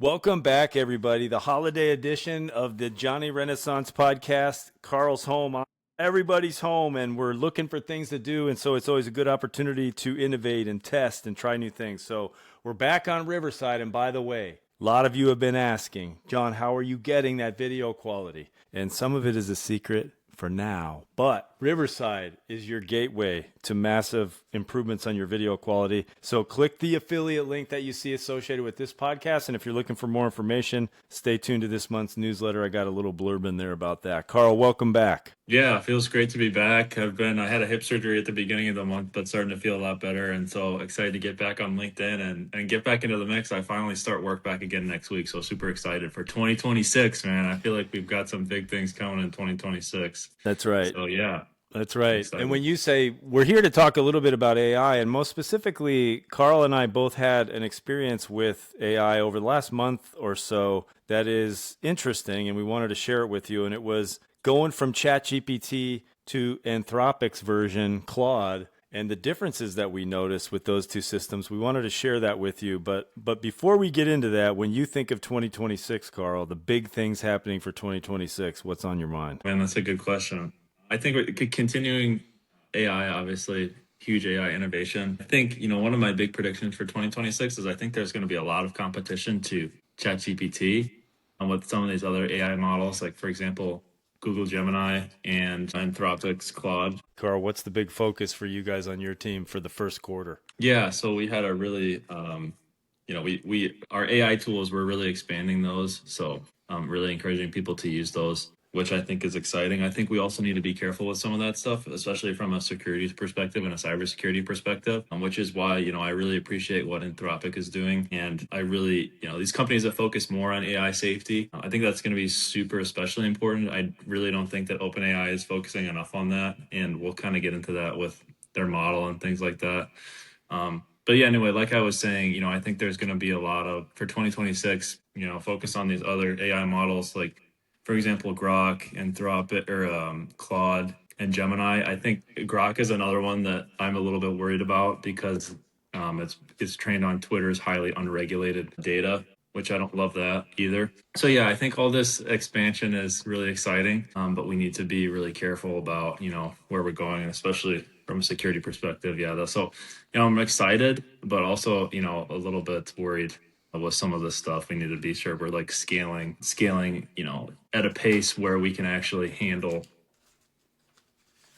Welcome back, everybody. The holiday edition of the Johnny Renaissance podcast. Carl's home. Everybody's home, and we're looking for things to do. And so it's always a good opportunity to innovate and test and try new things. So we're back on Riverside. And by the way, a lot of you have been asking, John, how are you getting that video quality? And some of it is a secret for now, but Riverside is your gateway to massive improvements on your video quality. So click the affiliate link that you see associated with this podcast. And if you're looking for more information, stay tuned to this month's newsletter. I got a little blurb in there about that. Carl, welcome back. Yeah, it feels great to be back. I had a hip surgery at the beginning of the month, but starting to feel a lot better. And so excited to get back on LinkedIn and get back into the mix. I finally start work back again next week. So super excited for 2026, man. I feel like we've got some big things coming in 2026. That's right. So yeah. That's right. And when you say we're here to talk a little bit about AI, and most specifically, Carl and I both had an experience with AI over the last month or so that is interesting, and we wanted to share it with you. And it was going from ChatGPT to Anthropic's version, Claude, and the differences that we noticed with those two systems. We wanted to share that with you. But before we get into that, when you think of 2026, Carl, the big things happening for 2026, what's on your mind? Man, that's a good question. I think we're continuing AI, obviously, huge AI innovation. I think, one of my big predictions for 2026 is I think there's going to be a lot of competition to ChatGPT with some of these other AI models, like, for example, Google Gemini and Anthropic's Claude. Carl, what's the big focus for you guys on your team for the first quarter? Yeah, so we had a really, our AI tools, we're really expanding those. So really encouraging people to use those, which I think is exciting. I think we also need to be careful with some of that stuff, especially from a security perspective and a cybersecurity perspective, which is why, I really appreciate what Anthropic is doing. And I really, these companies that focus more on AI safety, I think that's going to be super especially important. I really don't think that OpenAI is focusing enough on that. And we'll kind of get into that with their model and things like that. But yeah, anyway, like I was saying, I think there's going to be a lot of, for 2026, focus on these other AI models, like, for example, Grok, Anthropic, or Claude and Gemini. I think Grok is another one that I'm a little bit worried about because it's trained on Twitter's highly unregulated data, which I don't love that either. So yeah, I think all this expansion is really exciting, but we need to be really careful about, where we're going, especially from a security perspective. Yeah, so, I'm excited, but also, a little bit worried with some of this stuff. We need to be sure we're like scaling, at a pace where we can actually handle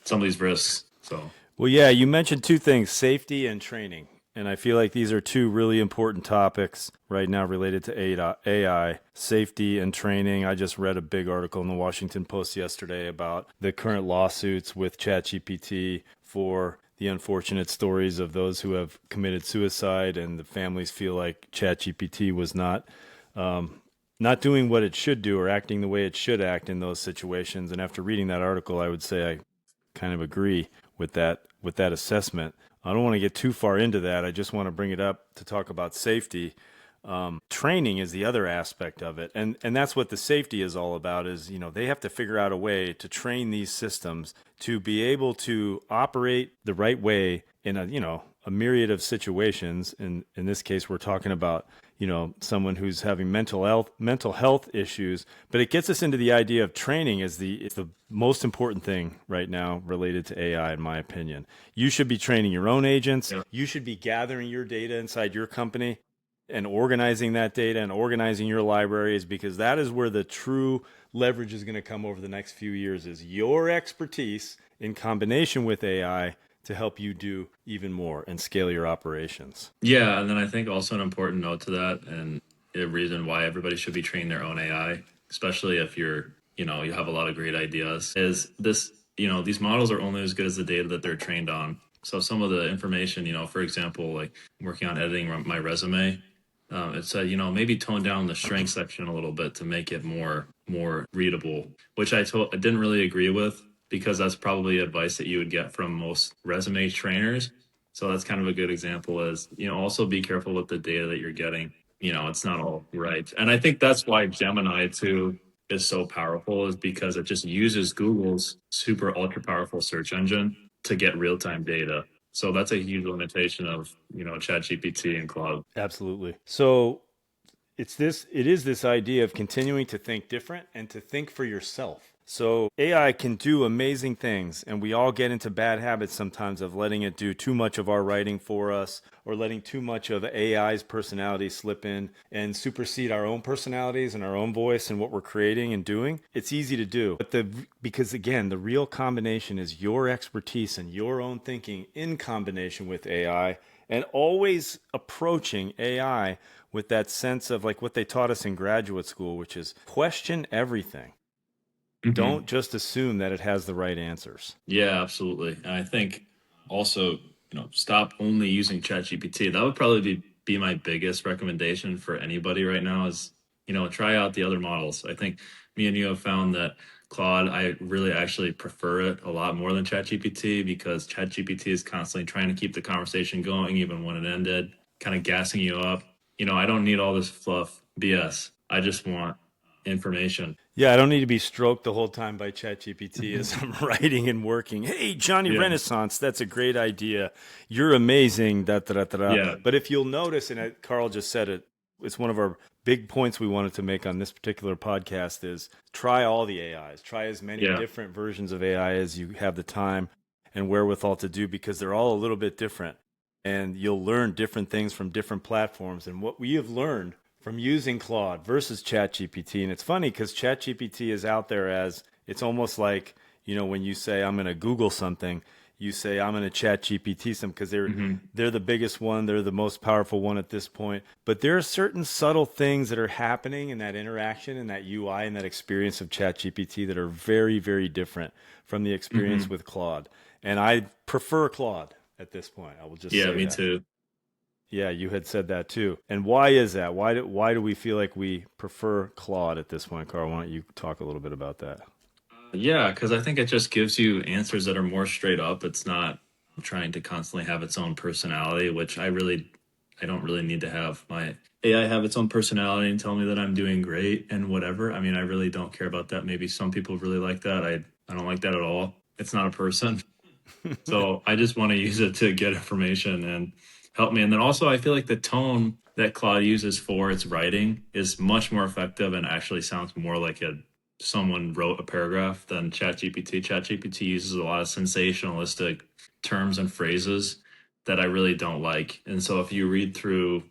some of these risks. So, well, yeah, you mentioned two things, safety and training. And I feel like these are two really important topics right now related to AI, safety and training. I just read a big article in the Washington Post yesterday about the current lawsuits with ChatGPT for the unfortunate stories of those who have committed suicide, and the families feel like ChatGPT was not doing what it should do or acting the way it should act in those situations. And after reading that article, I would say I kind of agree with that assessment. I don't want to get too far into that. I just want to bring it up to talk about safety. Training is the other aspect of it. And that's what the safety is all about is, they have to figure out a way to train these systems to be able to operate the right way in a myriad of situations. And in this case, we're talking about, someone who's having mental health issues, but it gets us into the idea of training as it's the most important thing right now related to AI, in my opinion. You should be training your own agents. Yeah. You should be gathering your data inside your company and organizing that data and organizing your libraries, because that is where the true leverage is going to come over the next few years, is your expertise in combination with AI to help you do even more and scale your operations. Yeah, and then I think also an important note to that, and a reason why everybody should be training their own AI, especially if you have a lot of great ideas, is this, these models are only as good as the data that they're trained on. So some of the information, for example, like working on editing my resume, it said, maybe tone down the strength section a little bit to make it more readable, which I didn't really agree with, because that's probably advice that you would get from most resume trainers. So that's kind of a good example is, also be careful with the data that you're getting. It's not all right. And I think that's why Gemini too is so powerful, is because it just uses Google's super ultra powerful search engine to get real-time data. So that's a huge limitation of, ChatGPT and Claude. Absolutely. So It is this idea of continuing to think different and to think for yourself. So AI can do amazing things, and we all get into bad habits sometimes of letting it do too much of our writing for us, or letting too much of AI's personality slip in and supersede our own personalities and our own voice and what we're creating and doing. It's easy to do, but because again, the real combination is your expertise and your own thinking in combination with AI, and always approaching AI with that sense of like what they taught us in graduate school, which is question everything. Hmm. Don't just assume that it has the right answers. Yeah, absolutely. And I think also, stop only using ChatGPT. That would probably be my biggest recommendation for anybody right now is, try out the other models. I think me and you have found that Claude, I really actually prefer it a lot more than ChatGPT because ChatGPT is constantly trying to keep the conversation going, even when it ended, kind of gassing you up. I don't need all this fluff BS. I just want information. Yeah, I don't need to be stroked the whole time by ChatGPT as Mhm. I'm writing and working. Hey, Johnny Yeah. Renaissance, that's a great idea. You're amazing. Da, da, da, da, da. Yeah. But if you'll notice, and Carl just said it, it's one of our big points we wanted to make on this particular podcast is try all the AIs. Try as many Yeah. different versions of AI as you have the time and wherewithal to do because they're all a little bit different. And you'll learn different things from different platforms. And what we have learned from using Claude versus ChatGPT. And it's funny because ChatGPT is out there as it's almost like, when you say, I'm going to Google something, you say, I'm going to ChatGPT some because Hmm. they're the biggest one. They're the most powerful one at this point. But there are certain subtle things that are happening in that interaction and that UI and that experience of ChatGPT that are very, very different from the experience Hmm. with Claude. And I prefer Claude at this point. I will just Yeah, say me that. too. Yeah, you had said that too. And why is that? Why do we feel like we prefer Claude at this point, Carl? Why don't you talk a little bit about that? Yeah, because I think it just gives you answers that are more straight up. It's not trying to constantly have its own personality, which I don't really need to have my AI have its own personality and tell me that I'm doing great and whatever. I mean, I really don't care about that. Maybe some people really like that. I don't like that at all. It's not a person. So I just want to use it to get information and help me. And then also, I feel like the tone that Claude uses for its writing is much more effective and actually sounds more like someone wrote a paragraph than ChatGPT. ChatGPT uses a lot of sensationalistic terms and phrases that I really don't like. And so if you read through,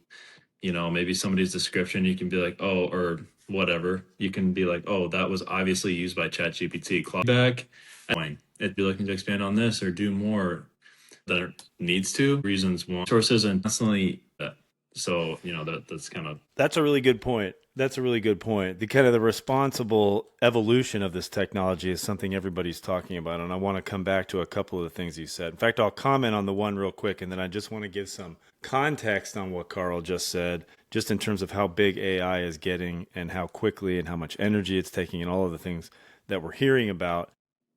maybe somebody's description, you can be like, oh, or whatever. You can be like, oh, that was obviously used by ChatGPT. Claude back. It'd be looking to expand on this or do more that it needs to. Reasons one sources and constantly. So that's kind of That's a really good point. That's a really good point. The kind of the responsible evolution of this technology is something everybody's talking about, and I want to come back to a couple of the things you said. In fact, I'll comment on the one real quick, and then I just want to give some context on what Carl just said, just in terms of how big AI is getting and how quickly and how much energy it's taking, and all of the things that we're hearing about.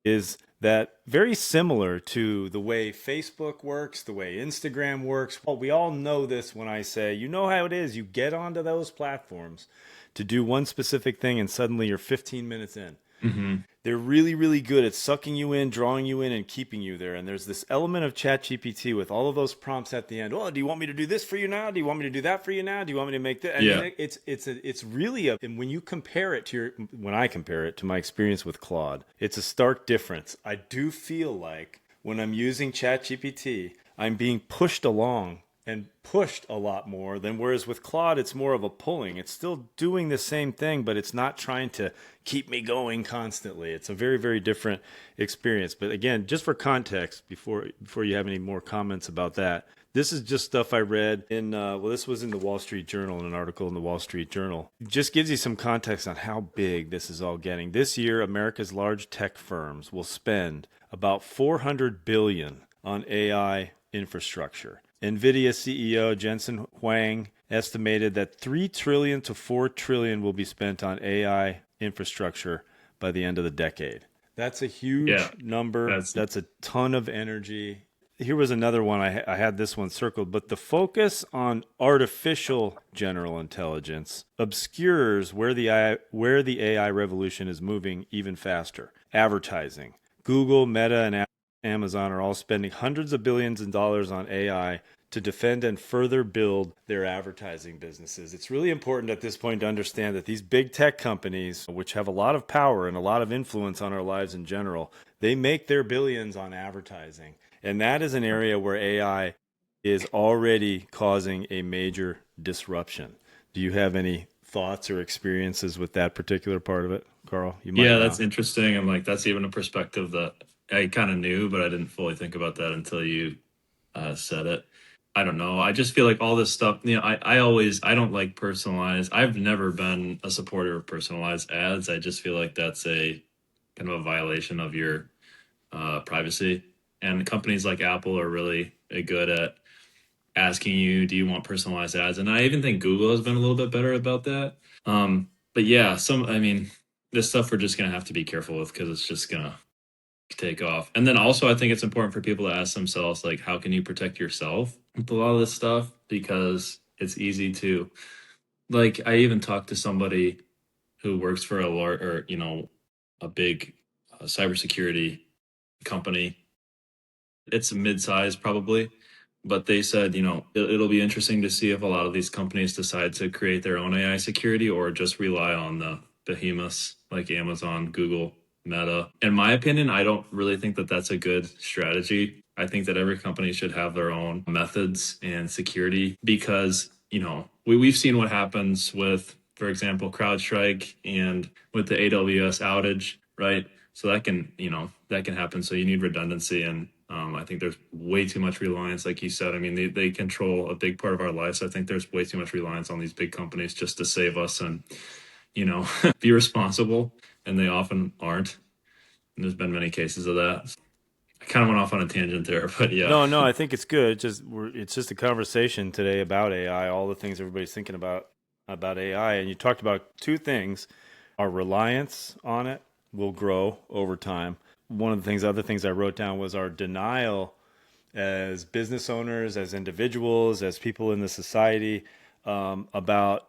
Is that very similar to the way Facebook works, the way Instagram works. Well, we all know this when I say, you know how it is. You get onto those platforms to do one specific thing, and suddenly you're 15 minutes in. hmm They're really, really good at sucking you in, drawing you in, and keeping you there. And there's this element of ChatGPT with all of those prompts at the end. Oh, do you want me to do this for you now? Do you want me to do that for you now? Do you want me to make that? I yeah. mean, it's really a. And when you compare it to when I compare it to my experience with Claude, it's a stark difference. I do feel like when I'm using ChatGPT, I'm being pushed along and pushed a lot more than whereas with Claude it's more of a pulling. It's still doing the same thing, but it's not trying to keep me going constantly. It's a very, very different experience. But again, just for context, before you have any more comments about that, this is just stuff I read in this was in the Wall Street Journal, in an article in the Wall Street Journal. It just gives you some context on how big this is all getting. This year, America's large tech firms will spend about 400 billion on AI infrastructure. NVIDIA CEO Jensen Huang estimated that 3 trillion to 4 trillion will be spent on AI infrastructure by the end of the decade. That's a Yeah. huge number. That's That's a ton of energy. Here was another one. I had this one circled, but the focus on artificial general intelligence obscures where the AI revolution is moving even faster. Advertising. Google, Meta, and Amazon are all spending hundreds of billions of dollars on AI to defend and further build their advertising businesses. It's really important at this point to understand that these big tech companies, which have a lot of power and a lot of influence on our lives in general, they make their billions on advertising. And that is an area where AI is already causing a major disruption. Do you have any thoughts or experiences with that particular part of it, Carl? You might Yeah, that's not. interesting. And like, that's even a perspective that I kind of knew, but I didn't fully think about that until you said it. I don't know. I just feel like all this stuff, I don't like personalized. I've never been a supporter of personalized ads. I just feel like that's a kind of a violation of your privacy. And companies like Apple are really good at asking you, do you want personalized ads? And I even think Google has been a little bit better about that. But yeah, I mean, this stuff we're just going to have to be careful with because it's just going to take off. And then also, I think it's important for people to ask themselves, like, how can you protect yourself with a lot of this stuff? Because it's easy to, like, I even talked to somebody who works for a large, or, a big cybersecurity company. It's a mid-size probably, but they said, it'll be interesting to see if a lot of these companies decide to create their own AI security or just rely on the behemoths like Amazon, Google, Meta. In my opinion, I don't really think that that's a good strategy. I think that every company should have their own methods and security because, we've seen what happens with, for example, CrowdStrike and with the AWS outage, right? So that can happen. So you need redundancy, and I think there's way too much reliance, like you said. I mean, they control a big part of our lives. So I think there's way too much reliance on these big companies just to save us and be responsible, and they often aren't. And there's been many cases of that. I kind of went off on a tangent there, but yeah, No, no, I think it's good. It's just a conversation today about AI, all the things everybody's thinking about AI, and you talked about two things. Our reliance on it will grow over time. One of the other things I wrote down was our denial as business owners, as individuals, as people in the society, about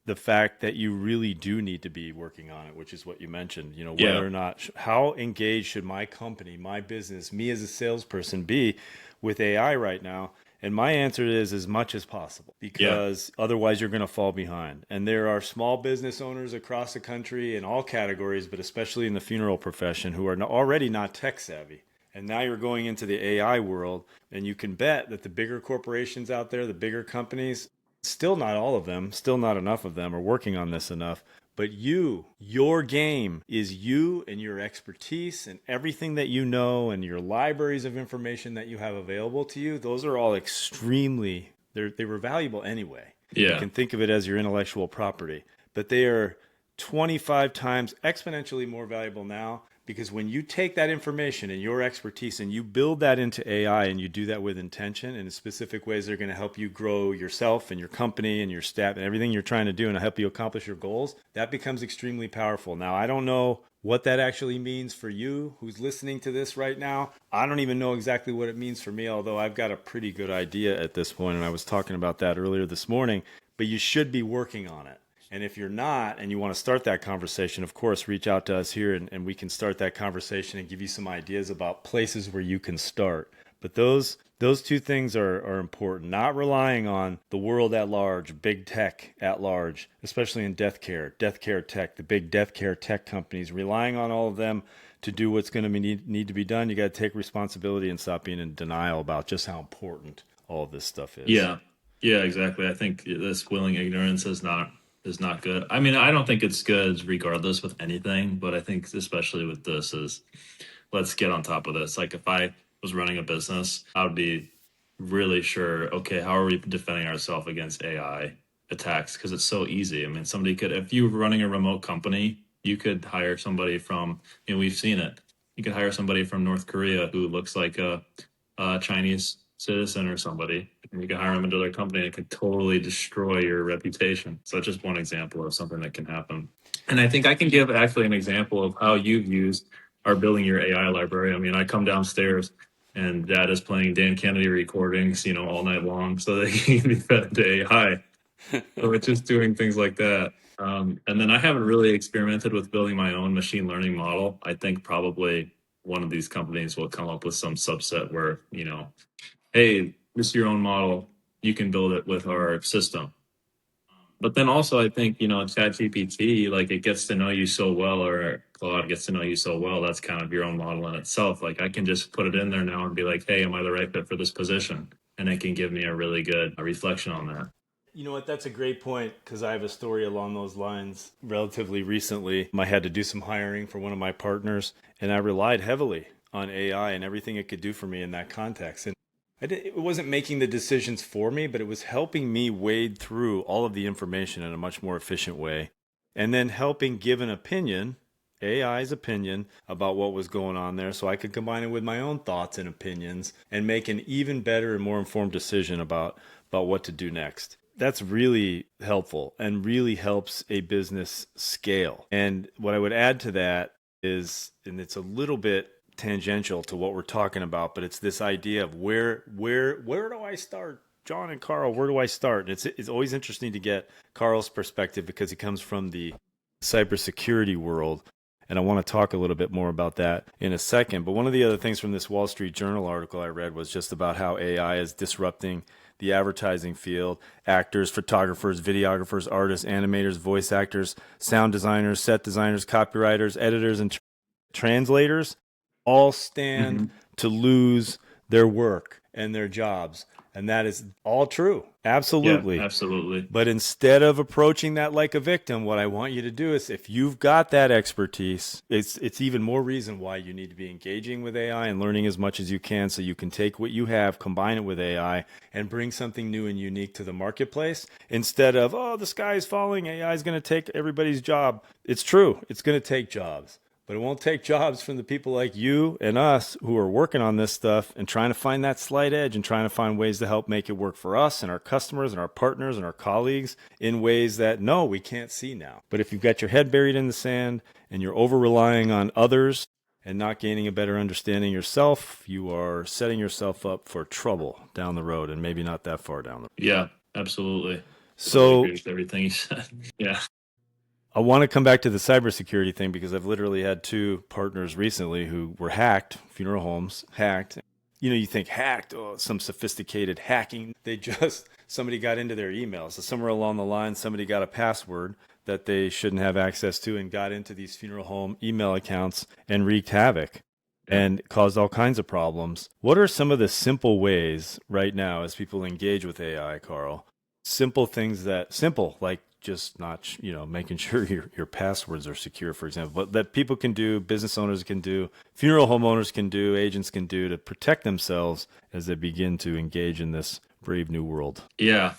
the fact that you really do need to be working on it, which is what you mentioned. yeah, Whether or not, how engaged should my company, my business, me as a salesperson be with AI right now? And my answer is as much as possible, yeah, because otherwise you're going to fall behind. And there are small business owners across the country in all categories, but especially in the funeral profession, who are already not tech savvy. And now you're going into the AI world, and you can bet that the bigger corporations out there, the bigger companies, still not all of them, still not enough of them are working on this enough. But your game is you and your expertise and everything that you know and your libraries of information that you have available to you. Those are all they were valuable anyway. You yeah, can think of it as your intellectual property, but they are 25 times exponentially more valuable now, because when you take that information and your expertise and you build that into AI and you do that with intention and in specific ways that are going to help you grow yourself and your company and your staff and everything you're trying to do and help you accomplish your goals, that becomes extremely powerful. Now, I don't know what that actually means for you who's listening to this right now. I don't even know exactly what it means for me, although I've got a pretty good idea at this point, and I was talking about that earlier this morning. But you should be working on it. And if you're not and you want to start that conversation, of course, reach out to us here, and we can start that conversation and give you some ideas about places where you can start. But those two things are important. Not relying on the world at large, big tech at large, especially in death care tech, the big death care tech companies, relying on all of them to do what's going to need to be done. You got to take responsibility and stop being in denial about just how important all of this stuff is. yeah, yeah, exactly. I think this willing ignorance is not good. I mean, I don't think it's good regardless with anything, but I think especially with this is, let's get on top of this. Like, if I was running a business, I would be really sure, okay, how are we defending ourselves against AI attacks? Because it's so easy. I mean, somebody could, if you were running a remote company, you could hire somebody from, we've seen it. You could hire somebody from North Korea who looks like a Chinese citizen or somebody, and you can hire them into their company, and it could totally destroy your reputation. So that's just one example of something that can happen. And I think I can give actually an example of how you've used or building your AI library. I mean, I come downstairs and dad is playing Dan Kennedy recordings, all night long so that he can be fed into AI. So it's just doing things like that. And then I haven't really experimented with building my own machine learning model. I think probably one of these companies will come up with some subset where, hey, just your own model, you can build it with our system. But then also, I think, ChatGPT, like it gets to know you so well, or Claude gets to know you so well. That's kind of your own model in itself. Like I can just put it in there now and be like, hey, am I the right fit for this position? And it can give me a really good reflection on that. You know what? That's a great point because I have a story along those lines. Relatively recently, I had to do some hiring for one of my partners, and I relied heavily on AI and everything it could do for me in that context. And it wasn't making the decisions for me, but it was helping me wade through all of the information in a much more efficient way, and then helping give an opinion, AI's opinion, about what was going on there so I could combine it with my own thoughts and opinions and make an even better and more informed decision about what to do next. That's really helpful and really helps a business scale. And what I would add to that is, and it's a little bit tangential to what we're talking about, but it's this idea of where do I start? John and Carl, where do I start? It's always interesting to get Carl's perspective because he comes from the cybersecurity world. And I want to talk a little bit more about that in a second. But one of the other things from this Wall Street Journal article I read was just about how AI is disrupting the advertising field. Actors, photographers, videographers, artists, animators, voice actors, sound designers, set designers, copywriters, editors, and translators all stand Hmm. to lose their work and their jobs. And that is all true. Yeah, Absolutely. absolutely. But instead of approaching that like a victim, what I want you to do is if you've got that expertise, it's even more reason why you need to be engaging with AI and learning as much as you can so you can take what you have, combine it with AI, and bring something new and unique to the marketplace instead of, oh, the sky is falling, AI is going to take everybody's job. It's true. It's going to take jobs. But it won't take jobs from the people like you and us who are working on this stuff and trying to find that slight edge and trying to find ways to help make it work for us and our customers and our partners and our colleagues in ways that, no, we can't see now. But if you've got your head buried in the sand and you're over relying on others and not gaining a better understanding yourself, you are setting yourself up for trouble down the road and maybe not that far down the road. Yeah, absolutely. Totally agree So with everything you said. Yeah. I want to come back to the cybersecurity thing because I've literally had two partners recently who were hacked, funeral homes hacked. You know, you think hacked, oh, some sophisticated hacking. Somebody got into their emails. So somewhere along the line, somebody got a password that they shouldn't have access to and got into these funeral home email accounts and wreaked havoc Yeah. and caused all kinds of problems. What are some of the simple ways right now as people engage with AI, Carl? Simple things simple, like just not, making sure your passwords are secure, for example, but that people can do, business owners can do, funeral homeowners can do, agents can do to protect themselves as they begin to engage in this brave new world. Yeah.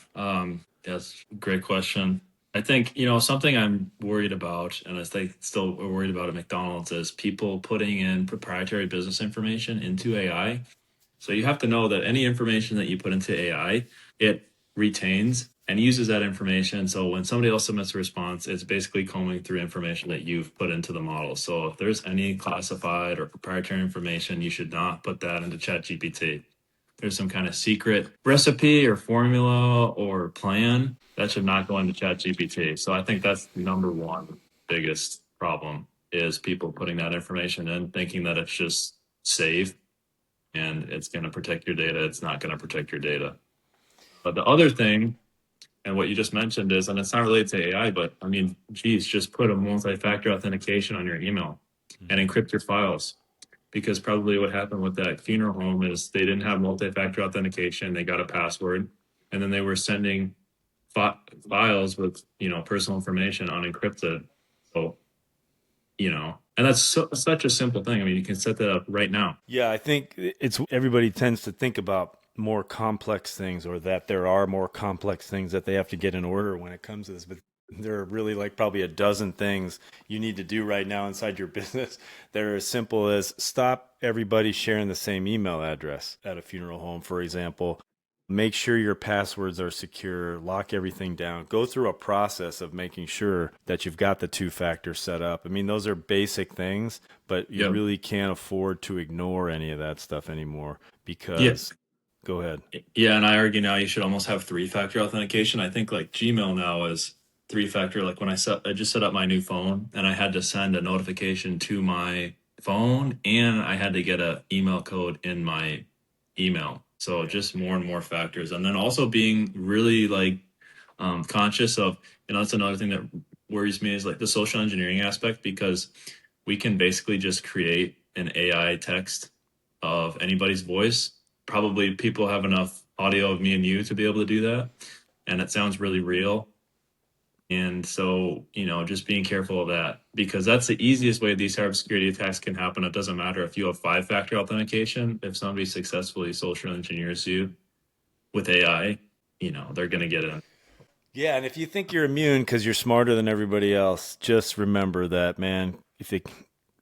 Yes. Great question. I think, something I'm worried about, and I think still we're worried about at McDonald's, is people putting in proprietary business information into AI. So you have to know that any information that you put into AI, it retains and uses that information. So when somebody else submits a response, it's basically combing through information that you've put into the model. So if there's any classified or proprietary information, you should not put that into ChatGPT. There's some kind of secret recipe or formula or plan that should not go into ChatGPT. So I think that's the number one biggest problem is people putting that information in, thinking that it's just safe and it's going to protect your data. It's not going to protect your data. But the other thing, and what you just mentioned is, and it's not related to AI, but I mean, geez, just put a multi-factor authentication on your email and encrypt your files. Because probably what happened with that funeral home is they didn't have multi-factor authentication. They got a password, and then they were sending files with personal information unencrypted. So and that's such a simple thing. I mean, you can set that up right now. Yeah, I think it's everybody tends to think about more complex things or that there are more complex things that they have to get in order when it comes to this. But there are really like probably a dozen things you need to do right now inside your business that are as simple as stop everybody sharing the same email address at a funeral home, for example. Make sure your passwords are secure, lock everything down, go through a process of making sure that you've got the two factors set up. I mean, those are basic things, but you Yep. really can't afford to ignore any of that stuff anymore Yeah. because, go ahead. Yeah, and I argue now you should almost have three-factor authentication. I think like Gmail now is three-factor. Like when I just set up my new phone and I had to send a notification to my phone and I had to get a email code in my email. So just more and more factors, and then also being really like conscious of, that's another thing that worries me is like the social engineering aspect, because we can basically just create an AI text of anybody's voice. Probably people have enough audio of me and you to be able to do that, and it sounds really real. And so, just being careful of that, because that's the easiest way these cybersecurity attacks can happen. It doesn't matter if you have 5-factor authentication. If somebody successfully social engineers you with AI, they're going to get in. Yeah, and if you think you're immune because you're smarter than everybody else, just remember that, man. If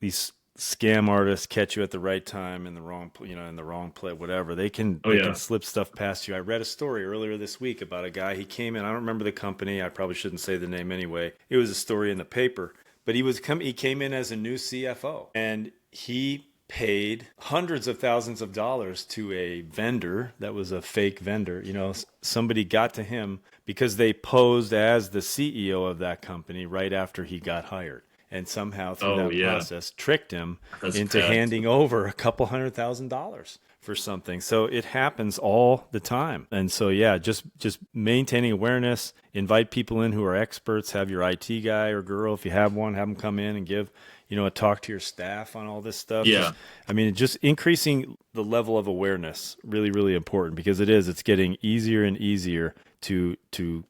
these scam artists catch you at the right time in the wrong, in the wrong play, whatever, Oh, they can yeah. slip stuff past you. I read a story earlier this week about a guy. He came in. I don't remember the company. I probably shouldn't say the name anyway. It was a story in the paper, but he came in as a new CFO, and he paid hundreds of thousands of dollars to a vendor that was a fake vendor. Somebody got to him because they posed as the CEO of that company right after he got hired. And somehow through Oh, that yeah. process tricked him That's into bad. handing over a couple $100,000 for something. So it happens all the time. And so yeah, just maintaining awareness, invite people in who are experts, have your IT guy or girl, if you have one, have them come in and give a talk to your staff on all this stuff. Yeah. Just increasing the level of awareness, really, really important, because it's getting easier and easier to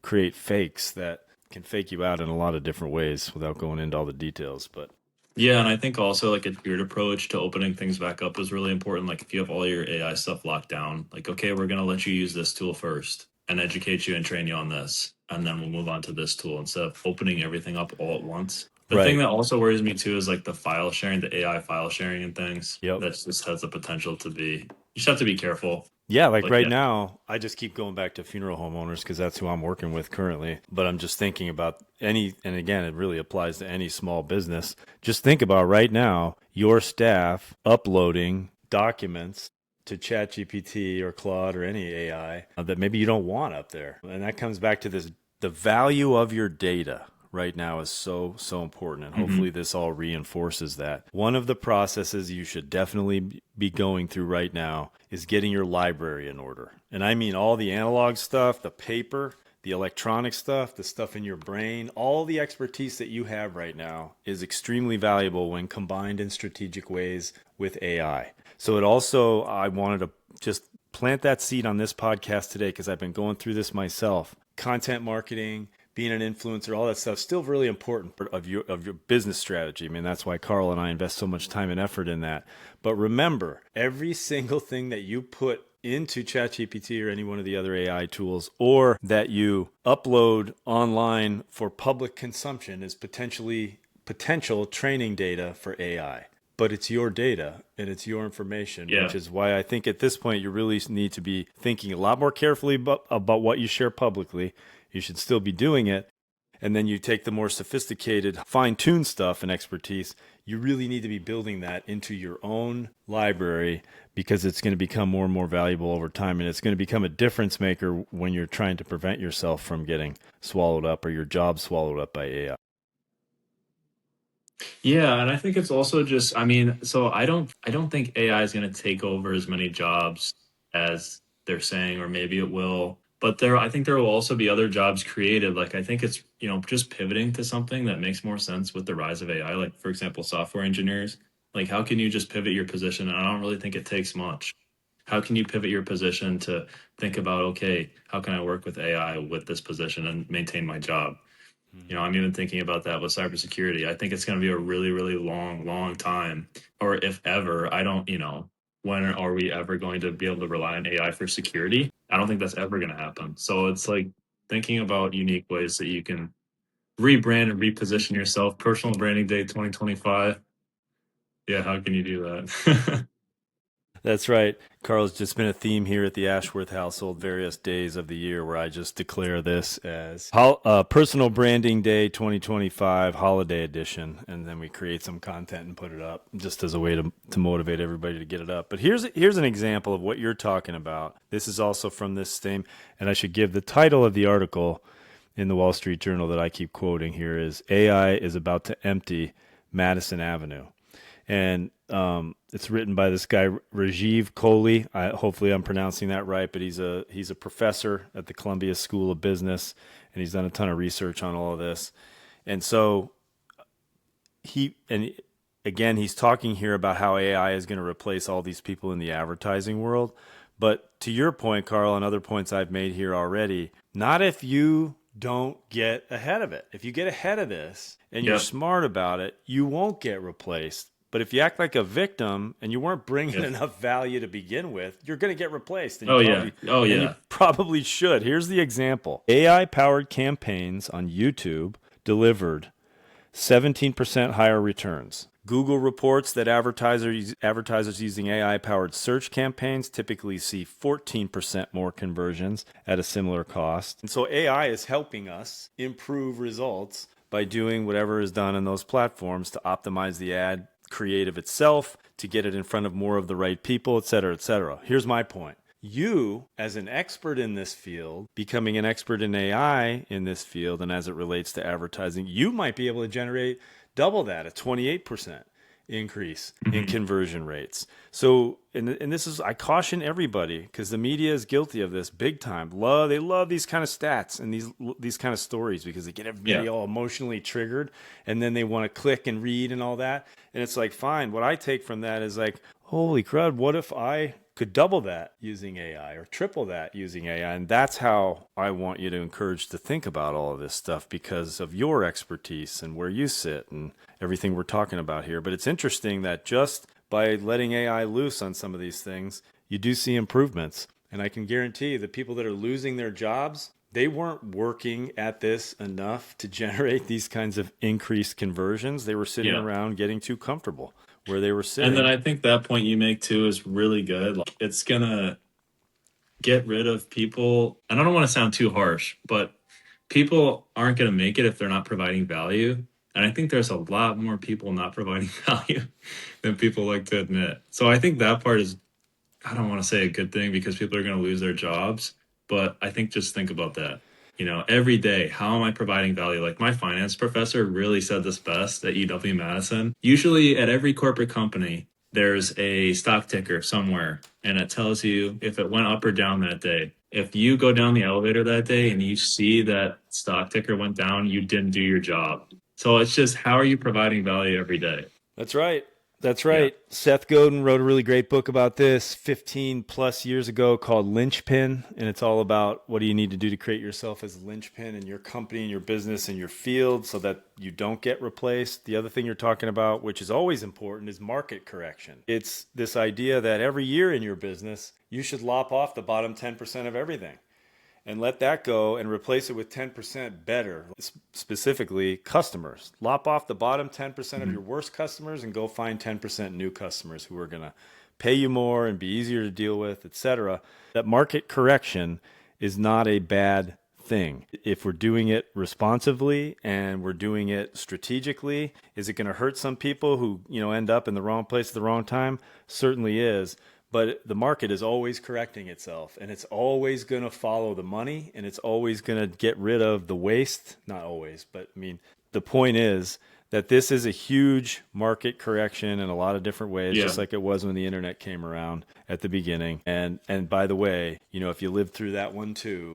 create fakes that can fake you out in a lot of different ways without going into all the details. But Yeah, and I think also like a tiered approach to opening things back up is really important. Like if you have all your AI stuff locked down, like, okay, we're going to let you use this tool first and educate you and train you on this. And then we'll move on to this tool instead of opening everything up all at once. The thing right. that also worries me too is like the file sharing, the AI file sharing and things. Yep. That just has the potential to be, you just have to be careful. Yeah, like Like, right yeah, now, I just keep going back to funeral homeowners because that's who I'm working with currently. But I'm just thinking about and again, it really applies to any small business. Just think about right now your staff uploading documents to ChatGPT or Claude or any AI that maybe you don't want up there. And that comes back to the value of your data right now is so important, and hmm hopefully this all reinforces that. One of the processes you should definitely be going through right now is getting your library in order. And I mean all the analog stuff, the paper, the electronic stuff, the stuff in your brain, all the expertise that you have right now is extremely valuable when combined in strategic ways with AI. So I wanted to just plant that seed on this podcast today because I've been going through this myself. Content marketing, being an influencer, all that stuff, still really important part of your business strategy. I mean, that's why Carl and I invest so much time and effort in that. But remember, every single thing that you put into ChatGPT or any one of the other AI tools, or that you upload online for public consumption, is potential training data for AI. But it's your data and it's your information, yeah. which is why I think at this point you really need to be thinking a lot more carefully about what you share publicly. You should still be doing it. And then you take the more sophisticated, fine tuned stuff and expertise. You really need to be building that into your own library because it's going to become more and more valuable over time. And it's going to become a difference maker when you're trying to prevent yourself from getting swallowed up or your job swallowed up by AI. Yeah, and I think it's also just, so I don't think AI is going to take over as many jobs as they're saying, or maybe it will. But I think there will also be other jobs created. Like I think it's, just pivoting to something that makes more sense with the rise of AI. Like for example, software engineers. Like how can you just pivot your position? And I don't really think it takes much. How can you pivot your position to think about, okay, how can I work with AI with this position and maintain my job? Mm-hmm. I'm even thinking about that with cybersecurity. I think it's going to be a really, really long, long time, or if ever. I don't, when are we ever going to be able to rely on AI for security? I don't think that's ever going to happen. So it's like thinking about unique ways that you can rebrand and reposition yourself. Personal Branding Day 2025. Yeah, how can you do that? That's right. Carl, it's just been a theme here at the Ashworth household various days of the year where I just declare this as Personal Branding Day 2025 Holiday Edition. And then we create some content and put it up just as a way to motivate everybody to get it up. But here's an example of what you're talking about. This is also from this same, and I should give the title of the article in the Wall Street Journal that I keep quoting here is AI is about to empty Madison Avenue. And it's written by this guy Rajiv Kohli. Hopefully, I'm pronouncing that right, but he's a professor at the Columbia School of Business, and he's done a ton of research on all of this. And so and again, he's talking here about how AI is going to replace all these people in the advertising world. But to your point, Carl, and other points I've made here already, not if you don't get ahead of it. If you get ahead of this and you're smart about it, you won't get replaced. But if you act like a victim and you weren't bringing enough value to begin with, you're going to get replaced. And you probably should. Here's the example. AI-powered campaigns on YouTube delivered 17% higher returns. Google reports that advertisers using AI-powered search campaigns typically see 14% more conversions at a similar cost. And so AI is helping us improve results by doing whatever is done on those platforms to optimize the ad creative itself, to get it in front of more of the right people, et cetera, et cetera. Here's my point. You, as an expert in this field, becoming an expert in AI in this field and as it relates to advertising, you might be able to generate double that, a 28% increase in conversion rates. So, and this is, I caution everybody because the media is guilty of this big time. They love these kind of stats and these kind of stories because they get everybody all emotionally triggered, and then they want to click and read and all that. And it's like, fine. What I take from that is like, holy crud, what if I could double that using AI or triple that using AI? And that's how I want you to encourage to think about all of this stuff because of your expertise and where you sit and everything we're talking about here. But it's interesting that just by letting AI loose on some of these things, you do see improvements. And I can guarantee the people that are losing their jobs, they weren't working at this enough to generate these kinds of increased conversions. They were sitting around getting too comfortable where they were sitting. And then I think that point you make too is really good. Like, it's gonna get rid of people, and I don't want to sound too harsh, but people aren't gonna make it if they're not providing value. And I think there's a lot more people not providing value than people like to admit. So I think that part is, I don't want to say a good thing because people are going to lose their jobs, but I think just think about that. Every day, how am I providing value? Like my finance professor really said this best at UW-Madison. Usually at every corporate company, there's a stock ticker somewhere and it tells you if it went up or down that day. If you go down the elevator that day and you see that stock ticker went down, you didn't do your job. So it's just, how are you providing value every day? That's right. That's right. Yeah. Seth Godin wrote a really great book about this 15 plus years ago called Linchpin. And it's all about what do you need to do to create yourself as a linchpin in your company and your business and your field so that you don't get replaced. The other thing you're talking about, which is always important, is market correction. It's this idea that every year in your business, you should lop off the bottom 10% of everything and let that go and replace it with 10% better, specifically customers. Lop off the bottom 10% of your worst customers and go find 10% new customers who are going to pay you more and be easier to deal with, etc. That market correction is not a bad thing. If we're doing it responsively and we're doing it strategically, is it going to hurt some people who, end up in the wrong place at the wrong time? Certainly is. But the market is always correcting itself, and it's always going to follow the money, and it's always going to get rid of the waste. Not always, but the point is that this is a huge market correction in a lot of different ways, just like it was when the internet came around at the beginning. And by the way, if you lived through that one too,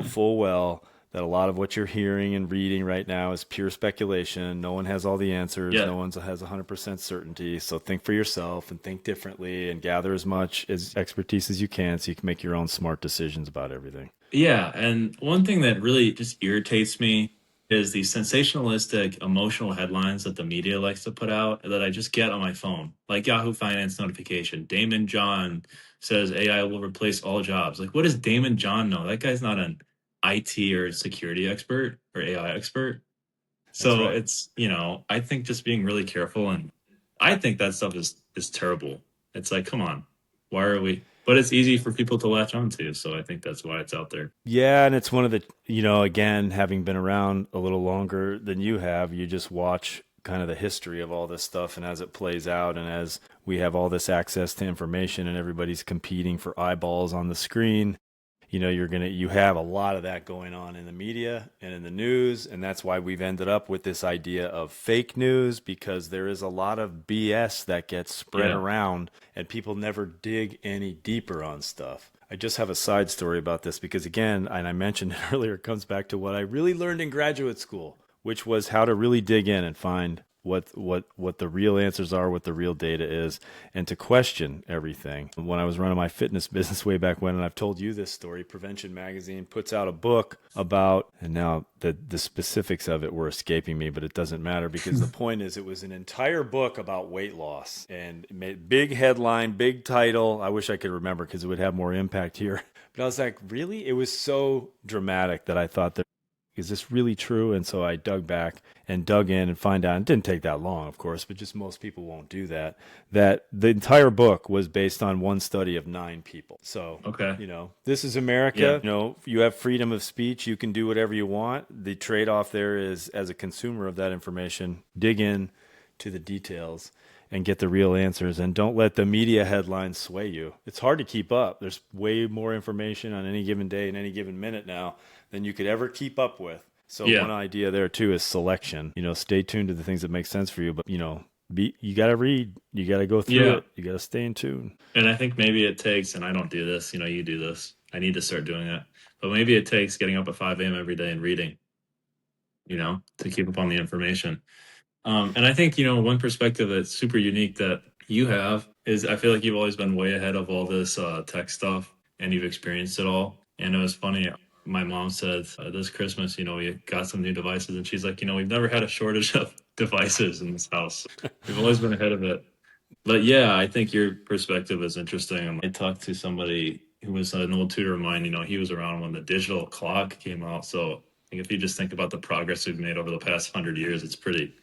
full well that a lot of what you're hearing and reading right now is pure speculation. No one has all the answers. No one has 100% certainty. So think for yourself and think differently and gather as much expertise as you can so you can make your own smart decisions about everything. Yeah. And one thing that really just irritates me is the sensationalistic emotional headlines that the media likes to put out that I just get on my phone. Like Yahoo Finance notification. Damon John says AI will replace all jobs. Like, what does Damon John know? That guy's not an IT or security expert or AI expert. So it's, I think just being really careful, and I think that stuff is terrible. It's like, come on, why are we? But it's easy for people to latch onto. So I think that's why it's out there. Yeah. And it's one of the, again, having been around a little longer than you have, you just watch kind of the history of all this stuff and as it plays out and as we have all this access to information and everybody's competing for eyeballs on the screen. you have a lot of that going on in the media and in the news. And that's why we've ended up with this idea of fake news, because there is a lot of BS that gets spread Yeah. around and people never dig any deeper on stuff. I just have a side story about this because, again, and I mentioned it earlier, it comes back to what I really learned in graduate school, which was how to really dig in and find what the real answers are, what the real data is, and to question everything. When I was running my fitness business way back when, and I've told you this story, Prevention Magazine puts out a book about, and now the specifics of it were escaping me, but it doesn't matter because the point is it was an entire book about weight loss and it made big headline, big title. I wish I could remember because it would have more impact here. But I was like, really? It was so dramatic that I thought that, is this really true? And so I dug back and dug in and find out, it didn't take that long, of course, but just most people won't do that, that the entire book was based on one study of 9 people. So, Okay. This is America. You have freedom of speech. You can do whatever you want. The trade-off there is, as a consumer of that information, dig in to the details and get the real answers, and don't let the media headlines sway you. It's hard to keep up. There's way more information on any given day and any given minute now than you could ever keep up with. So Yeah. one idea there too is selection. Stay tuned to the things that make sense for you, but you got to read, you got to go through Yeah. it, you got to stay in tune. And I think maybe it takes, and I don't do this, you do this. I need to start doing that. But maybe it takes getting up at 5 a.m. every day and reading, to keep up on the information. And I think, one perspective that's super unique that you have is I feel like you've always been way ahead of all this tech stuff and you've experienced it all. And it was funny. My mom said this Christmas, we got some new devices, and she's like, we've never had a shortage of devices in this house. We've always been ahead of it. But yeah, I think your perspective is interesting. I talked to somebody who was an old tutor of mine. He was around when the digital clock came out. So I think if you just think about the progress we've made over the past 100 years, it's pretty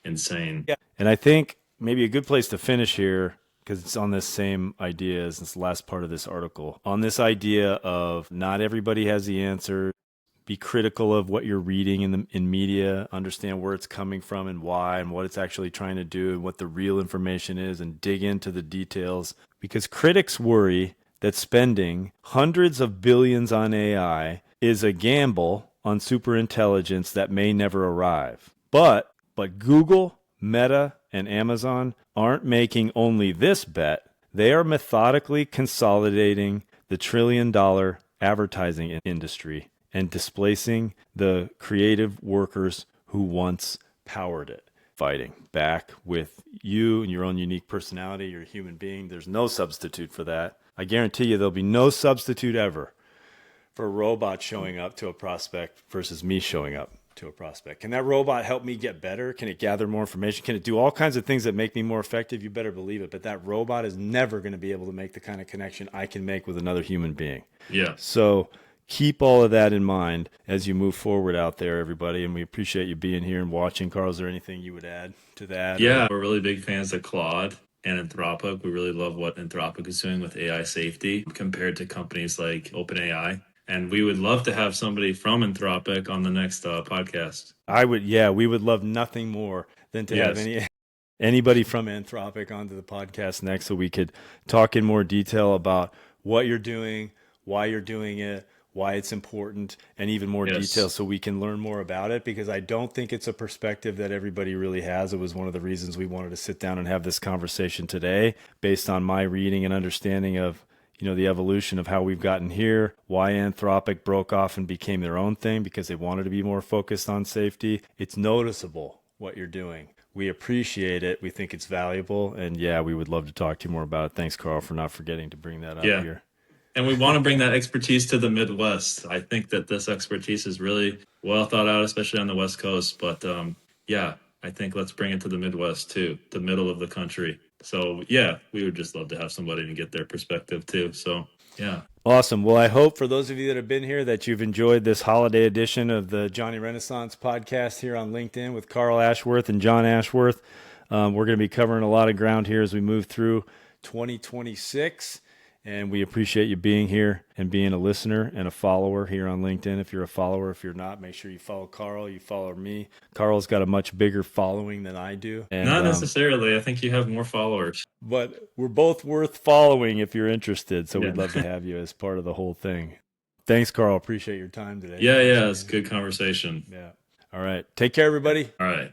insane. Yeah. And I think maybe a good place to finish here, because it's on this same idea as this last part of this article, on this idea of not everybody has the answer. Be critical of what you're reading in media, understand where it's coming from and why, and what it's actually trying to do, and what the real information is, and dig into the details. Because critics worry that spending hundreds of billions on AI is a gamble on superintelligence that may never arrive. But Google, Meta, and Amazon aren't making only this bet. They are methodically consolidating the trillion-dollar advertising industry and displacing the creative workers who once powered it. Fighting back with you and your own unique personality. You're a human being. There's no substitute for that. I guarantee you there'll be no substitute ever for a robot showing up to a prospect versus me showing up to a prospect. Can that robot help me get better? Can it gather more information? Can it do all kinds of things that make me more effective? You better believe it. But that robot is never going to be able to make the kind of connection I can make with another human being. Yeah. So keep all of that in mind as you move forward out there, everybody. And we appreciate you being here and watching. Carl, is there anything you would add to that? Yeah, we're really big fans of Claude and Anthropic. We really love what Anthropic is doing with AI safety compared to companies like OpenAI. And we would love to have somebody from Anthropic on the next podcast. We would love nothing more than to have anybody from Anthropic onto the podcast next, so we could talk in more detail about what you're doing, why you're doing it, why it's important, and even more detail so we can learn more about it, because I don't think it's a perspective that everybody really has. It was one of the reasons we wanted to sit down and have this conversation today, based on my reading and understanding of the evolution of how we've gotten here, why Anthropic broke off and became their own thing, because they wanted to be more focused on safety. It's noticeable what you're doing. We appreciate it. We think it's valuable. And we would love to talk to you more about it. Thanks, Carl, for not forgetting to bring that up here. And we want to bring that expertise to the Midwest. I think that this expertise is really well thought out, especially on the West Coast. But I think let's bring it to the Midwest too, the middle of the country. So we would just love to have somebody to get their perspective too. So Awesome. Well, I hope for those of you that have been here that you've enjoyed this holiday edition of the Johnny Renaissance podcast here on LinkedIn with Carl Ashworth and John Ashworth. We're going to be covering a lot of ground here as we move through 2026. And we appreciate you being here and being a listener and a follower here on LinkedIn. If you're a follower, if you're not, make sure you follow Carl, you follow me. Carl's got a much bigger following than I do. And, Not necessarily. I think you have more followers. but we're both worth following if you're interested. So Yeah. we'd love to have you as part of the whole thing. Thanks, Carl. Appreciate your time today. Yeah, it's good conversation. Yeah. All right. Take care, everybody. All right.